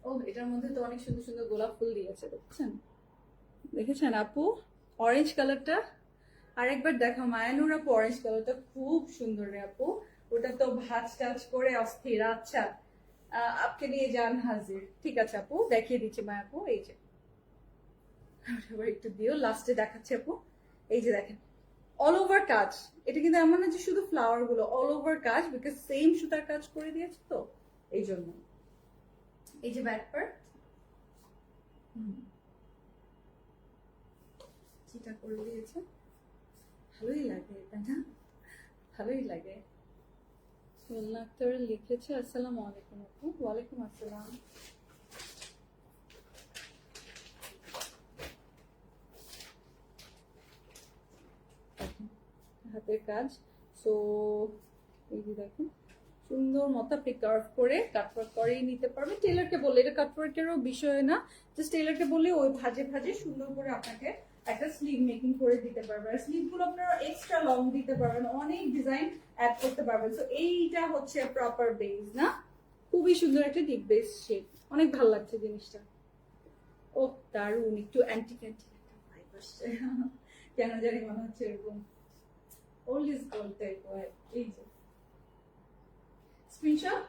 ও এটার মধ্যে তো অনেক সুন্দর সুন্দর গোলাপ ফুল দিয়েছে, দেখছেন? দেখেছেন আপু অরেঞ্জ কালারটা? আর একবার দেখো মায়ানুর আপু, অরেঞ্জ কালারটা খুব সুন্দর রে আপু। ওটা তো ভাঁজ টাজ করে অস্থির। আচ্ছা আপকে নিয়ে যান হাজির। ঠিক আছে আপু, দেখিয়ে দিচ্ছি মায়া আপু, এই যে এবার একটু দিও, লাস্টে দেখাচ্ছি আপু। এই যে দেখেন অল ওভার কাজ। এটা কিন্তু এমন না যে শুধু ফ্লাওয়ার গুলো, অল ওভার কাজ, বিকজ সেম সুতার কাজ করে দিয়েছে তো এই জন্য। এই যে ব্যাক পার্ট যেটা করে দিয়েছে, ভালোই লাগে তাই না? ভালোই লাগে। খুলনা আক্তার লিখেছে আসসালামু আলাইকুম আপু। ওয়ালাইকুম আসসালাম। হাতের কাজ। সো এই যে দেখেন সুন্দর মতো আপনি কার্ভ করে কাটওয়ার্ক করেই নিতে পারবেন। টেলারকে বললে, এটা কাটওয়ার্কেরও বিষয় না, জাস্ট টেলারকে বললে ওই ভাজে ভাজে সুন্দর করে আপনাকে একটা স্লিভ মেকিং করে দিতে পারবেন। আর স্লিভ গুলো আপনারা এক্সট্রা লং দিতে পারবেন, অনেক ডিজাইন অ্যাড করতে পারবেন। সো এইটা হচ্ছে প্রপার বেস না? খুবই সুন্দর একটা ডিপ বেস শেড, অনেক ভালো লাগছে জিনিসটা। ও দারুন, একটু অ্যান্টিক অ্যান্টিক একটা ভাইব আসছে। কেন জানি মনে হচ্ছে এরকম ওল্ড ইজ গোল্ড টাইপ। এই যে স্ক্রিনশট